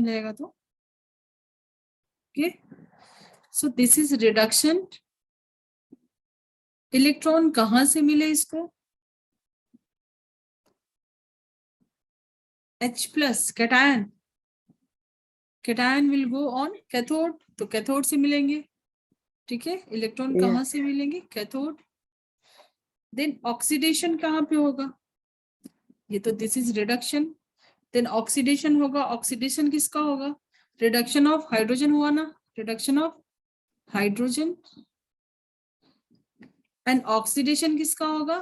रहेगा तो okay. So this is reduction. Electron कहां से मिले इसको? H plus cation, cation will go on cathode, तो कैथोड से मिलेंगे, ठीक है। इलेक्ट्रॉन कहां से मिलेंगे? कैथोड। देन ऑक्सीडेशन कहां पे होगा? ये तो this is reduction. Then oxidation होगा, ऑक्सीडेशन किसका होगा? रिडक्शन ऑफ हाइड्रोजन हुआ ना, reduction of hydrogen. And oxidation किसका होगा?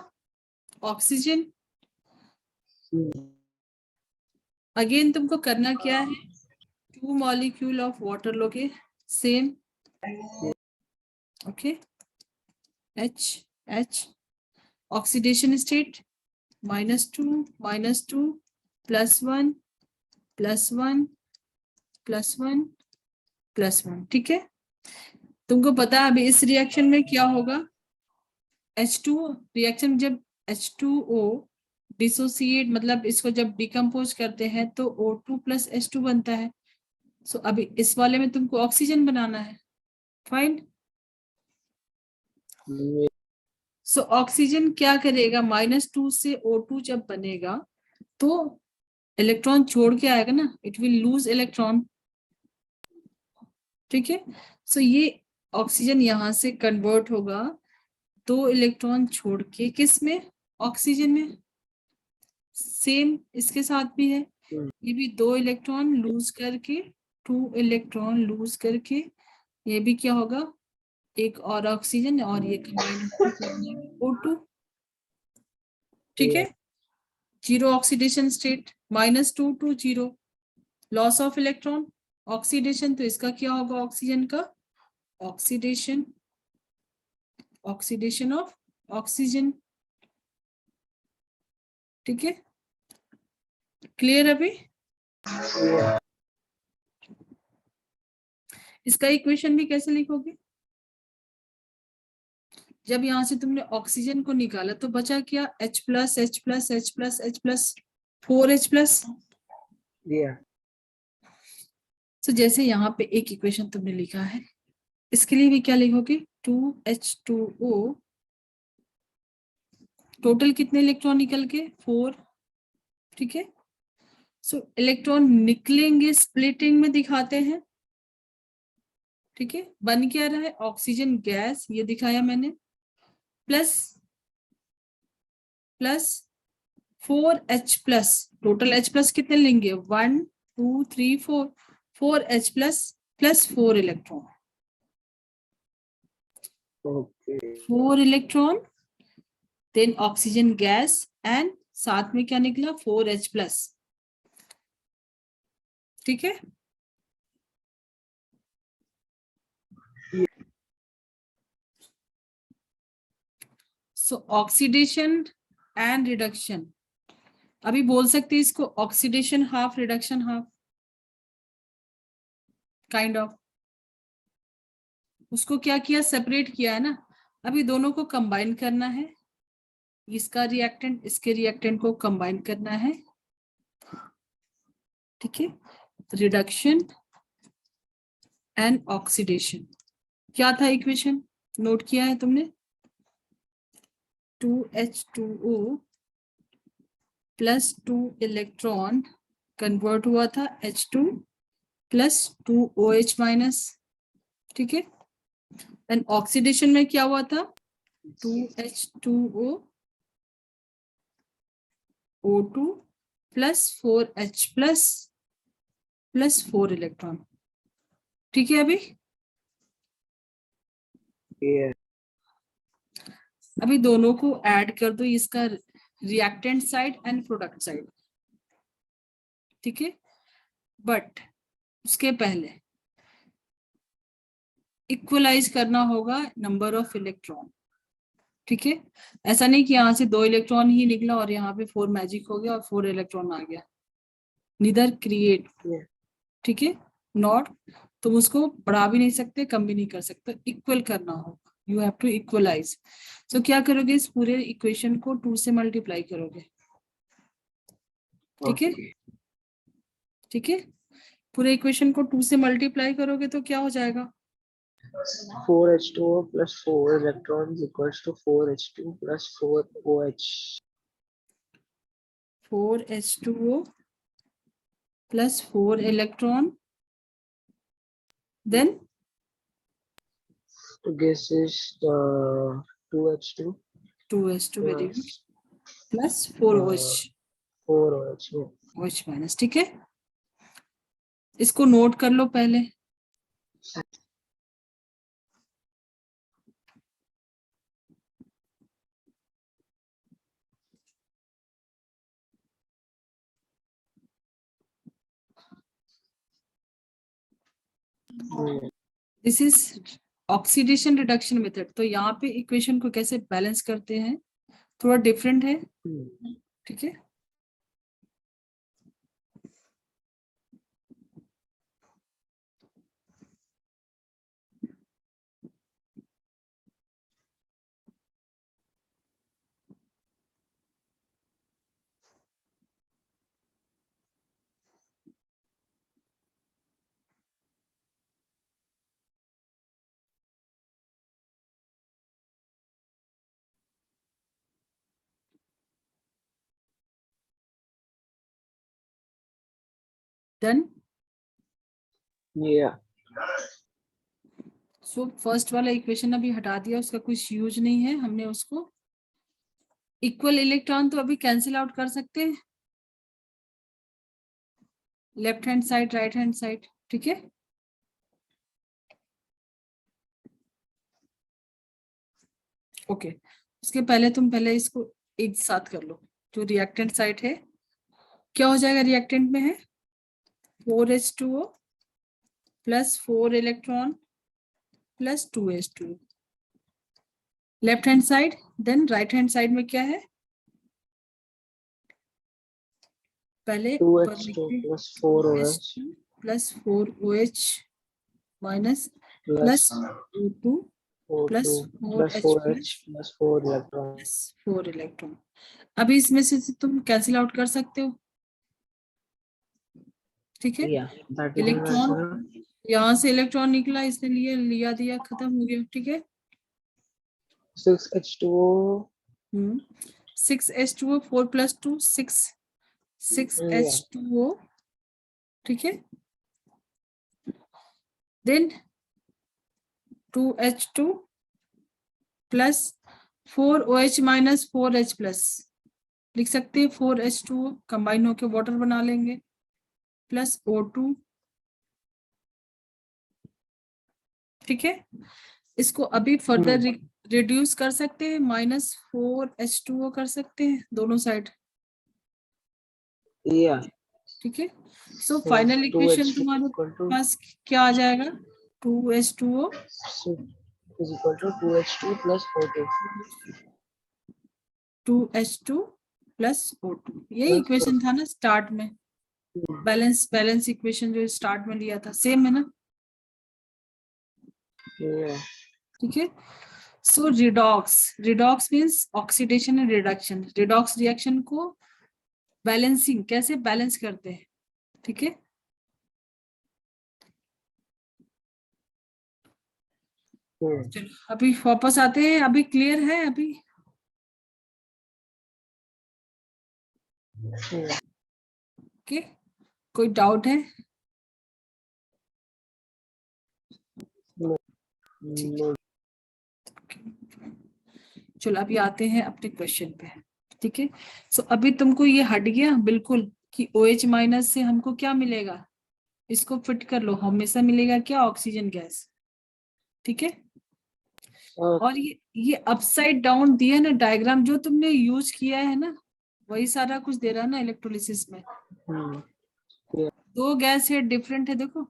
ऑक्सीजन। अगेन तुमको करना क्या है, 2 मॉलिक्यूल ऑफ वाटर लोगे same, okay. H oxidation state -2 -2 +1 +1 +1 +1, ठीक है। तुमको पता है अभी इस रिएक्शन में क्या होगा? H2 रिएक्शन, जब H2O डिसोसिएट मतलब इसको जब डिकम्पोज करते हैं तो O2 + H2 बनता है। सो अभी इस वाले में तुमको ऑक्सीजन बनाना है, फाइन। सो ऑक्सीजन क्या करेगा? -2 से O2 जब बनेगा तो इलेक्ट्रॉन छोड़ के आएगा ना, इट विल लूज इलेक्ट्रॉन, ठीक है। सो ये ऑक्सीजन यहां से कन्वर्ट होगा 2 इलेक्ट्रॉन छोड़ के, किस में? ऑक्सीजन में। सेम इसके साथ भी है, ये भी 2 इलेक्ट्रॉन लूज करके, 2 इलेक्ट्रॉन लूज करके, ये भी क्या होगा? एक और ऑक्सीजन, और ये कंबाइन O2, ठीक है। 0 oxidation state, -2 to 0 loss of electron. Oxidation तो इसका क्या होगा? ऑक्सीजन का ऑक्सीडेशन, ऑक्सीडेशन ऑफ ऑक्सीजन, ठीक है। क्लियर अभी? इसका इक्वेशन भी कैसे लिखोगे? जब यहां से तुमने ऑक्सीजन को निकाला तो बचा क्या? H plus H plus H plus H plus 4H plus. तो जैसे यहाँ पे एक इक्वेशन तुमने लिखा है, इसके लिए भी क्या लिखोगे? 2H2O, टोटल कितने इलेक्ट्रॉन निकल के? 4, ठीक है। सो इलेक्ट्रॉन निकलेंगे, स्प्लिटिंग में दिखाते हैं, ठीक है। बन क्या रहा है? ऑक्सीजन गैस, ये दिखाया मैंने, plus 4H plus, total H plus कितने लेंगे? 1 2 3 4, 4H plus plus 4 electron, 4 electron, then oxygen gas, and साथ में क्या निकला? 4H प्लस, ठीक है। सो ऑक्सीडेशन एंड रिडक्शन, अभी बोल सकते हैं इसको oxidation half, reduction half, kind of. उसको क्या किया? सेपरेट किया है ना। अभी दोनों को कंबाइन करना है, इसका रिएक्टेंट इसके रिएक्टेंट को कंबाइन करना है, ठीक है। रिडक्शन एंड ऑक्सीडेशन, क्या था इक्वेशन? नोट किया है तुमने? 2H2O प्लस 2 इलेक्ट्रॉन कन्वर्ट हुआ था H2 प्लस 2OH माइनस, ठीक है। एंड ऑक्सीडेशन में क्या हुआ था? 2H2O O2 plus 4H plus plus 4 electron, ठीक है। अभी दोनों को ऐड कर दो, इसका reactant side and product side, ठीक है। बट उसके पहले इक्वलाइज करना होगा नंबर ऑफ इलेक्ट्रॉन, ठीक है। ऐसा नहीं कि यहाँ से 2 इलेक्ट्रॉन ही निकला और यहाँ पे 4 मैजिक हो गया और 4 इलेक्ट्रॉन आ गया, नीदर क्रिएट, ठीक है। नॉट, तुम उसको बढ़ा भी नहीं सकते, कम भी नहीं कर सकते, इक्वल करना होगा, यू हैव टू इक्वलाइज। सो क्या करोगे? इस पूरे इक्वेशन को 2 से मल्टीप्लाई करोगे, ठीक है, ठीक है। पूरे इक्वेशन को 2 से मल्टीप्लाई करोगे तो क्या हो जाएगा? 4H2O plus 4 electrons equals to 4H2 plus 4OH. 4H2O plus 4 electron. Then So this is 2H2 2H2, very good. plus Plus 4OH. 4OH. OH minus, ठीक है, इसको नोट कर लो पहले. This is oxidation reduction method. तो यहाँ पे equation को कैसे बैलेंस करते हैं थोड़ा डिफरेंट है, ठीक है. डन. Yeah. सो फर्स्ट वाला इक्वेशन अभी हटा दिया, उसका कुछ यूज नहीं है, हमने उसको इक्वल इलेक्ट्रॉन तो अभी कैंसिल आउट कर सकते हैं, left hand side right hand side, ठीक है. ओके, उसके पहले तुम पहले इसको एक साथ कर लो. जो रिएक्टेंट साइड है क्या हो जाएगा? रिएक्टेंट में है 4H2O plus 4 electron plus 2H2O. Left hand side, then right hand side में क्या है? पहले 2H2 plus 4OH plus 4OH minus plus plus O2 plus 4 plus 4H plus 4 electrons. Plus 4 electron. अभी इसमें से तुम कैंसिल आउट कर सकते हो, ठीक है. Yeah, that is इलेक्ट्रॉन, यहाँ से इलेक्ट्रॉन निकला, इसने लिए लिया दिया, खत्म हो गया, ठीक है. 6H2O. 6H2O 4 प्लस 2 6H2O, ठीक है. Then 2H2 plus 4OH minus 4H plus, लिख सकते हैं 4H2O कंबाइन होके वाटर बना लेंगे, प्लस O2, ठीक है. इसको अभी फर्दर रिड्यूस कर सकते हैं, माइनस 4H2O कर सकते हैं दोनों साइड, Yeah. ठीक है. सो फाइनल इक्वेशन तुम्हारे पास क्या आ जाएगा? 2H2O is equal to 2H2 plus O2. 2H2 plus O2. ये इक्वेशन था ना स्टार्ट में, बैलेंस इक्वेशन जो स्टार्ट में लिया था, सेम है ना, ठीक है. So redox means oxidation and reduction. Redox reaction को बैलेंसिंग, कैसे बैलेंस करते हैं, ठीक है. चलो अभी वापस आते हैं, अभी क्लियर है अभी? ओके, कोई डाउट है? चलो अभी आते हैं अपने क्वेश्चन पे, ठीक है. सो अभी तुमको ये हट गया बिल्कुल कि OH माइनस से हमको क्या मिलेगा, इसको फिट कर लो, हमेशा मिलेगा क्या? ऑक्सीजन गैस, ठीक है. और ये अपसाइड डाउन दिया ना डायग्राम, जो तुमने यूज किया है ना, वही सारा कुछ दे रहा है ना इलेक्ट्रोलिसिस में. दो गैस है डिफरेंट है, देखो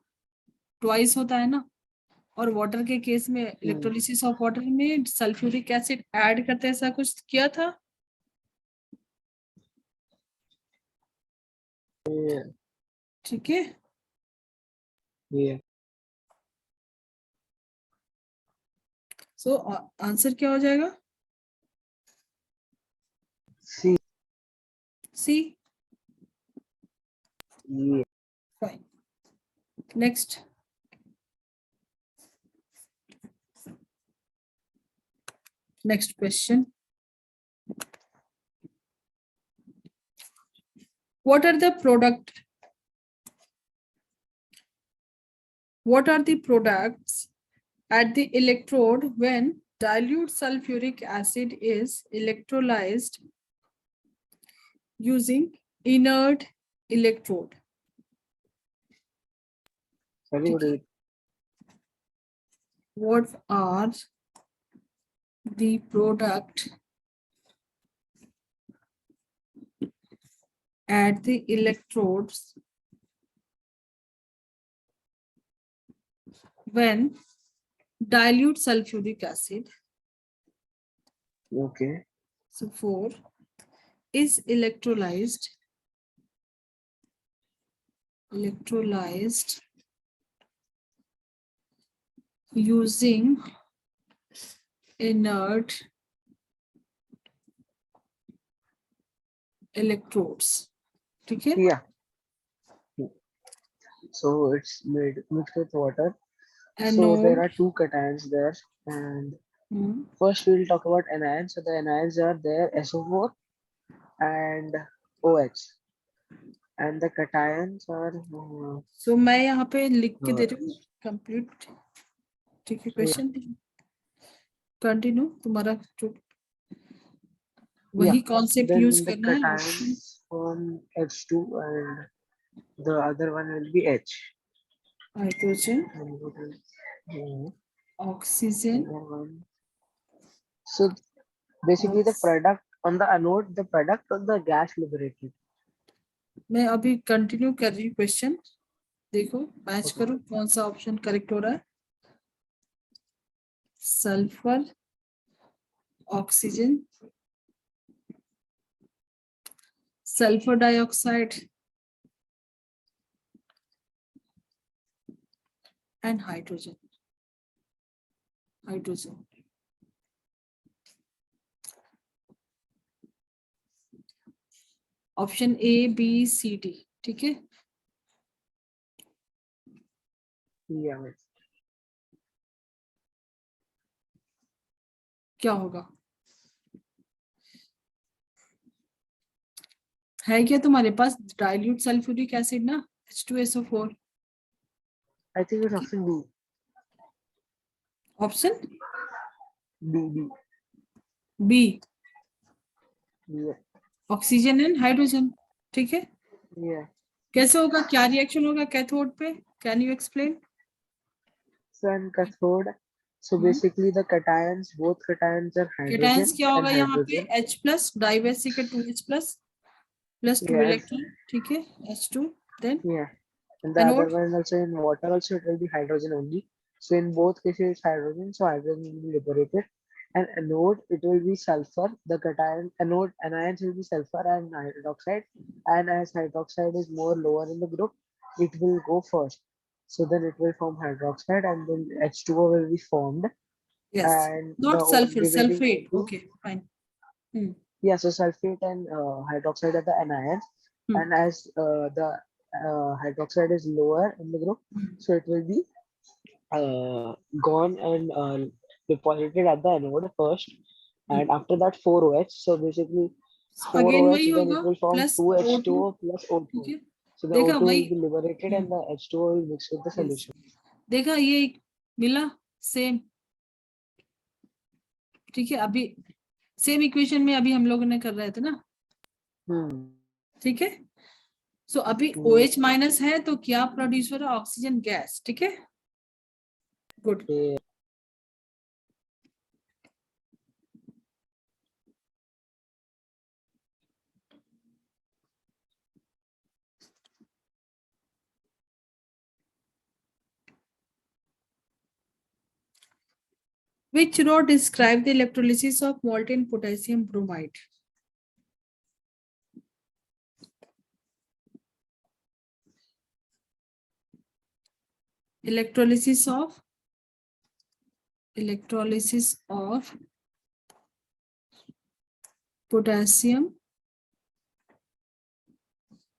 ट्वाइस होता है ना. और वाटर के केस में इलेक्ट्रोलिसिस ऑफ वाटर में सल्फ्यूरिक एसिड ऐड करते, ऐसा कुछ किया था, ठीक है. सो आंसर क्या हो जाएगा? सी. Fine. Next. Next question. What are the products at the electrode when dilute sulfuric acid is electrolyzed using inert electrode? Sorry, what is it? What are the product at the electrodes when dilute sulfuric acid, Okay. so 4, is electrolyzed using inert electrodes. Okay? Yeah. So it's mixed with water. So there are two cations there, and first we'll talk about anions. So the anions are there SO4 and OH, and the cations are So मैं यहाँ पे लिख के दे रही हूँ complete. ठीक है, question continue. तुम्हारा जो वही कॉन्सेप्ट यूज करना है. cations from H2 and the other one will be H. Hydrogen, oxygen. So basically the product on the anode, the product of the gas liberated. मैं अभी कंटिन्यू कर रही हूँ क्वेश्चन. देखो मैच करो कौन सा ऑप्शन करेक्ट हो रहा है. Sulphur, oxygen, sulphur dioxide and hydrogen. Option A B C D. ठीक है. क्या होगा? है क्या तुम्हारे पास डाइल्यूट सल्फ्यूरिक एसिड ना, H2SO4? I think it's option B. Option B. B, Yeah. Oxygen and hydrogen. ठीक है. Yeah. कैसे होगा, क्या रिएक्शन होगा कैथोड पे? Can you explain? So and cathode. So basically the cations, both cations are hydrogen. Cations क्या होगा and यहाँ पे? hydrogen. H प्लस डाइवेसिक 2H प्लस 2 इलेक्ट्रॉन. ठीक है. H2 then Yeah. And the anode. other one also in water also it will be hydrogen only. So in both cases it's hydrogen, so hydrogen will be liberated. And anode it will be sulfur. The cation anode anions will be sulfur and hydroxide. And as hydroxide is more lower in the group, it will go first. So then it will form hydroxide and then H2O will be formed. Yes. And Not sulfur, dividing sulfate. into, Okay, fine. yeah, so sulfate and hydroxide are the anions. And as the hydroxide is lower in the group, so it will be gone and deposited at the anode first, and after that 4OH. So basically 4OH, then it will form 2H2O plus O2. So the O2 will be liberated and the H2O will mix with the solution. देखा ये मिला same. ठीक है. अभी same equation में अभी हम लोगों ने कर रहे थे ना. ठीक है. सो अभी OH माइनस है तो क्या प्रोड्यूस हो रहा है? Oxygen gas. ठीक है. Good. Which row describe the electrolysis of molten potassium bromide? Electrolysis of potassium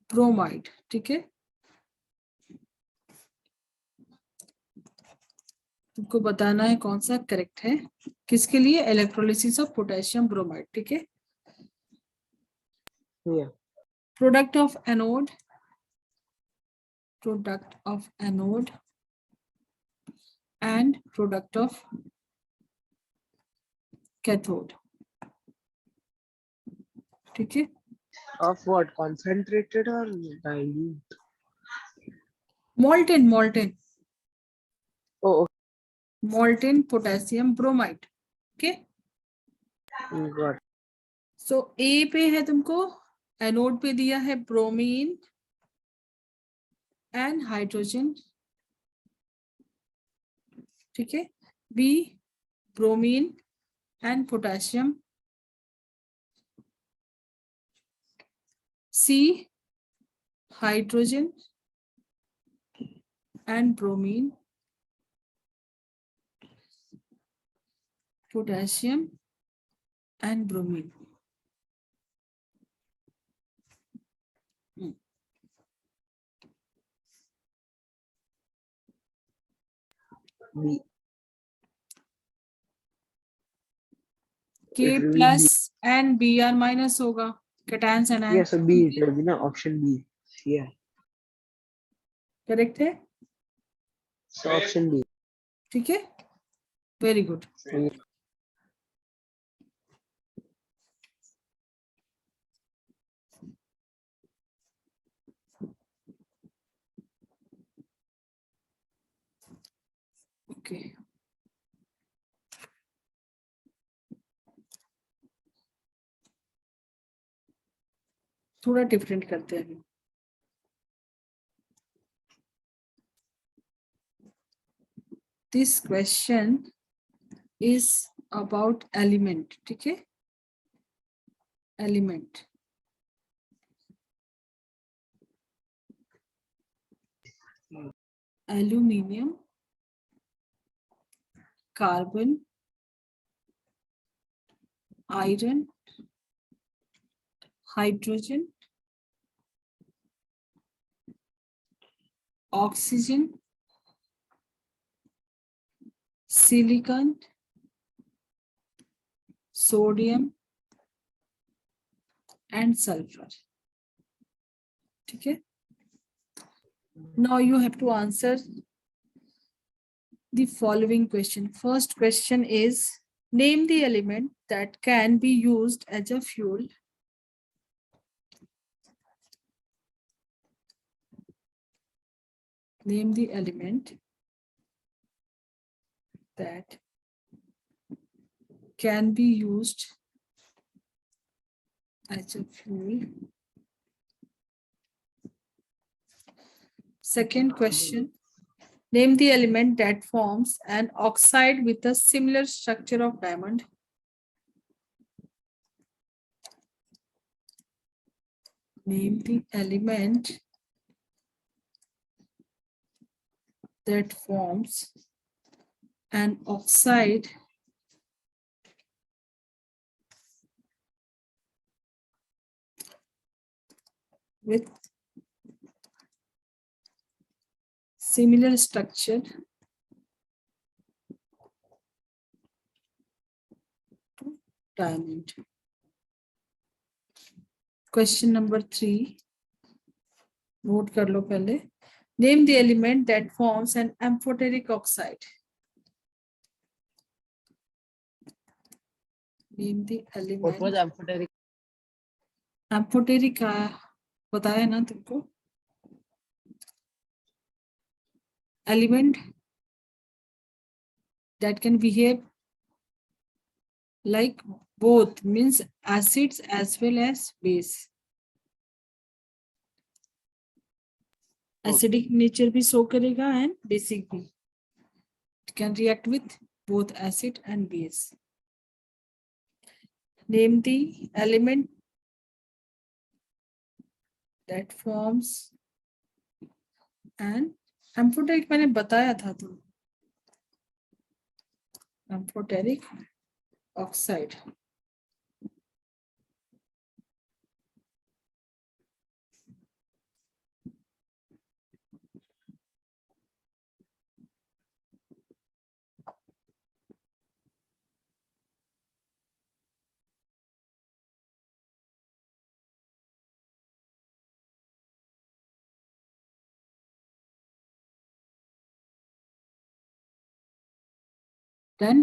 bromide. ठीक है. तुमको बताना है कौन सा करेक्ट है, किसके लिए, इलेक्ट्रोलिसिस ऑफ पोटेशियम ब्रोमाइड, ठीक है। Yeah. Product of anode, product of anode and product of cathode, ठीक है। Of what? Concentrated or dilute? Molten, molten, Oh, molten potassium bromide, okay. okay. Got it. सो ए पे है तुमको, एनोड पे दिया है ब्रोमीन एंड हाइड्रोजन, ठीक है। B bromine and potassium, C hydrogen and bromine, potassium and bromine. B. K It will be plus B. And B R minus होगा, cations Yeah, anions, so B. It will be no option B. Yeah. Correct है, So option B. ठीक है, very good. Yeah. Okay, थोड़ा different करते हैं अभी। This question is about element, ठीक है, element. Aluminium, carbon, iron, hydrogen, oxygen, silicon, sodium and sulphur, ठीक है। Now you have to answer the following question. First question is, name the element that can be used as a fuel. Name the element that can be used as a fuel. Second question, name the element that forms an oxide with a similar structure of diamond. Name the element that forms an oxide with similar structure to diamond. Question number 3, note कर लो पहले. Name the element that forms an amphoteric oxide. Name the element. What was amphoteric? Amphoteric बताया ना तुमको, element that can behave like both, means acids as well as base. Acidic nature भी show करेगा and basic भी. It can react with both acid and base. Name the element that forms an amphoteric, मैंने बताया था तुम, amphoteric oxide. Then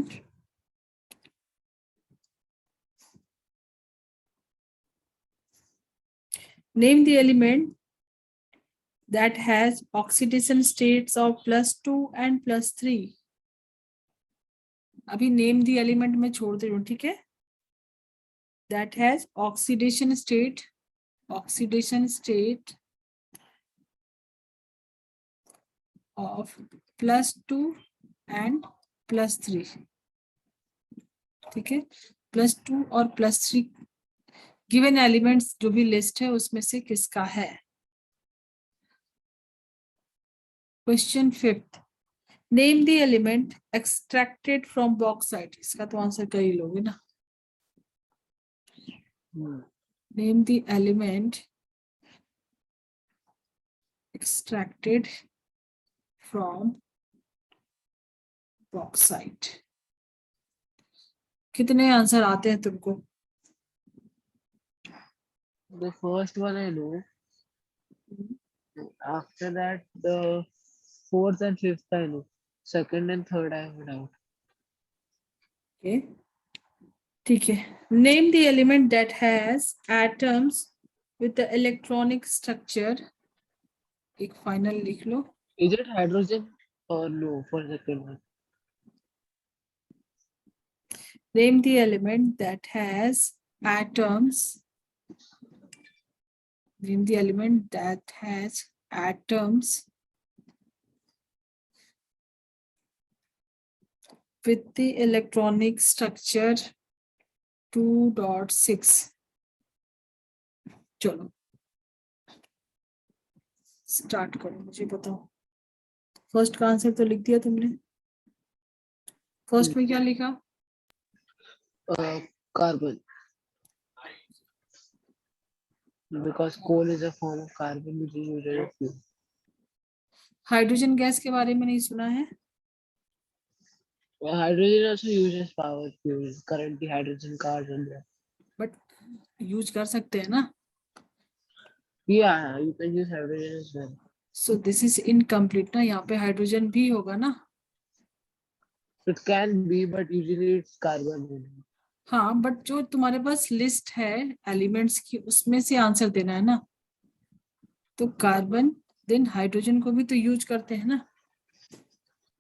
name the element that has oxidation states of +2 and +3. अभी name the element मैं छोड़ दे रही हूँ, ठीक है? That has oxidation state of +2 and +3. ठीक है, +2 और +3 गिवन एलिमेंट्स जो भी लिस्ट है उसमें से किसका है? Question 5th, name the element extracted from bauxite. इसका तो आंसर कर ही लोगे ना. Name the element extracted from bauxite. कितने आंसर आते हैं तुमको? The first one I know. After that, the fourth and fifth I know. Second and third I have doubt. Okay. ठीक है. Name the element that has atoms with the electronic structure. एक final लिख लो. Is it hydrogen or no for second one? Name the element that has atoms. Name the element that has atoms with the electronic structure 2.6. चलो start करो, मुझे बताओ. First का answer तो लिख दिया तुमने. फर्स्ट में क्या लिखा? Carbon. Because coal is a form of carbon which is used as fuel. Hydrogen gas के बारे में नहीं सुना है? Hydrogen also used as power fuel. Currently, hydrogen cars are there. But use कर सकते हैं ना. Yeah, you can use hydrogen as well. So this is incomplete ना. यहाँ पे हाइड्रोजन भी होगा ना. It can be, but usually it's carbon. हाँ, बट जो तुम्हारे पास लिस्ट है एलिमेंट्स की उसमें से आंसर देना है ना. तो कार्बन देन हाइड्रोजन को भी तो यूज करते हैं ना.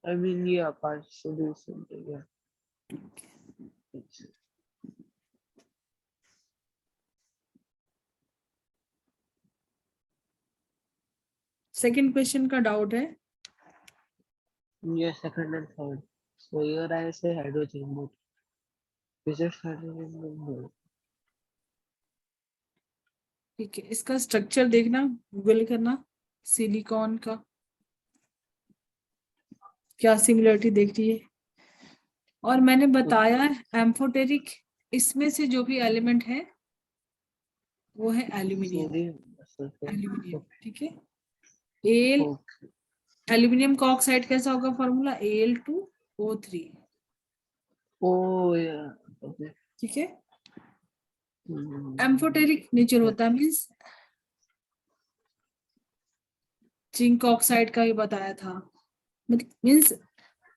I mean, yeah, parts should do something. Yeah. Second question का डाउट है. Yeah, second and third. So here I say hydrogen, but is it hydrogen? No. ठीक है, इसका स्ट्रक्चर देखना, गूगल करना. सिलिकॉन का क्या सिमिलरिटी देख रही है. और मैंने बताया एम्फोटेरिक, इसमें से जो भी एलिमेंट है वो है एल्यूमिनियम. एल्यूमिनियम, ठीक है. एल्यूमिनियम का ऑक्साइड कैसा होगा formula? Al2O3. Oh yeah. Okay. ठीक है. एम्फोटेरिक नेचर होता है मीन्स जिंक ऑक्साइड का भी बताया था. मीन्स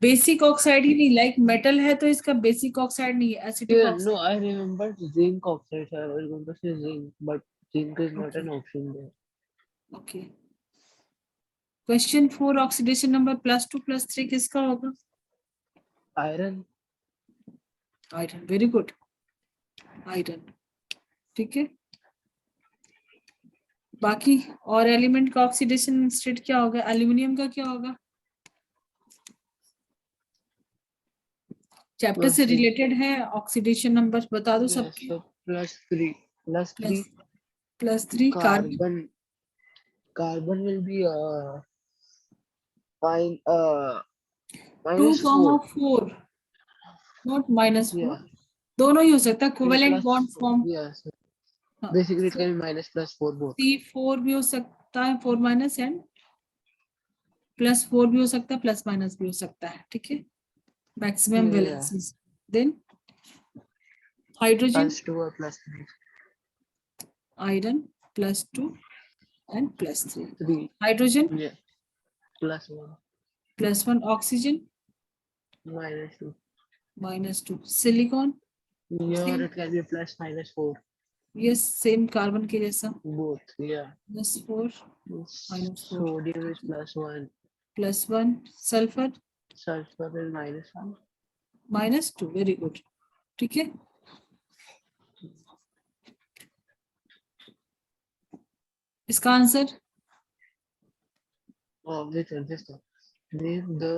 बेसिक ऑक्साइड ही नहीं. लाइक मेटल है तो इसका बेसिक ऑक्साइड नहीं है, acetic Yeah, oxide. no, I remember zinc oxide. I was going to say zinc, but zinc is not Okay. an option there. Okay. Question 4, oxidation number +2 +3 किसका होगा? Iron. Iron. Very good. Iron. ठीक है. बाकी और element का oxidation state क्या होगा? Aluminium का क्या होगा? चैप्टर से रिलेटेड है. ऑक्सीडेशन नंबर बता दो सबके. So +3. +3. +3 carbon. Carbon will be -4. 2,4 not -4. दोनों ही हो सकता है. Covalent bond form. Yes. Basically, it can be -+4 both. C4 भी हो सकता है, 4- एंड +4 भी हो सकता है, +- भी हो सकता है. ठीक है. Maximum valencies. Then hydrogen, +2 or +3. Iron +2 and +3. 3. Hydrogen Yeah. +1. +1. Oxygen -2. -2. Silicon, Here it can be plus minus 4. ये सेम कार्बन के जैसा, Both. Yeah. +4 -4. Sodium is plus 1. +1. Sulphur Sulfur is minus 1. -2. Very good. ठीक है. इसका answer Which one? This one. This the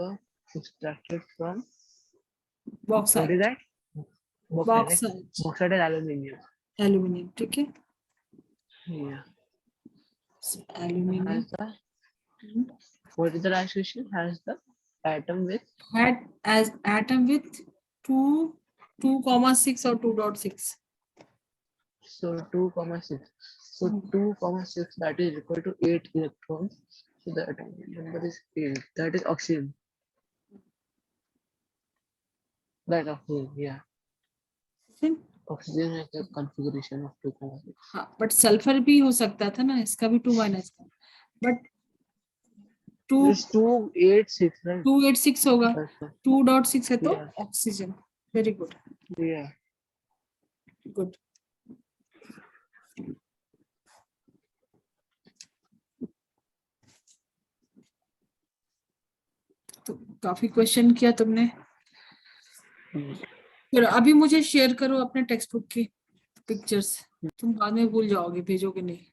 extracted from. What bauxite. is that? Bauxite, Bauxite is aluminum. Aluminium. ठीक है. Yeah. Aluminium Has the what is the last question? Has the atom with had as atom with 2.6 or 2.6. so 2,6. So 2,6 that is equal to 8 electrons. So the atomic number is 8. That is oxygen. That oxygen, yeah. Oxygen has the configuration of 2,6. हाँ, but sulphur भी हो सकता था ना, इसका भी 2- का, but 286, right? 286 होगा. 2.6 है तो Yeah. Oxygen. Very good. Yeah. Good. तो काफी क्वेश्चन किया तुमने. फिर अभी मुझे शेयर करो अपने टेक्स्ट बुक की पिक्चर्स. तुम बाद में भूल जाओगे, भेजोगे नहीं.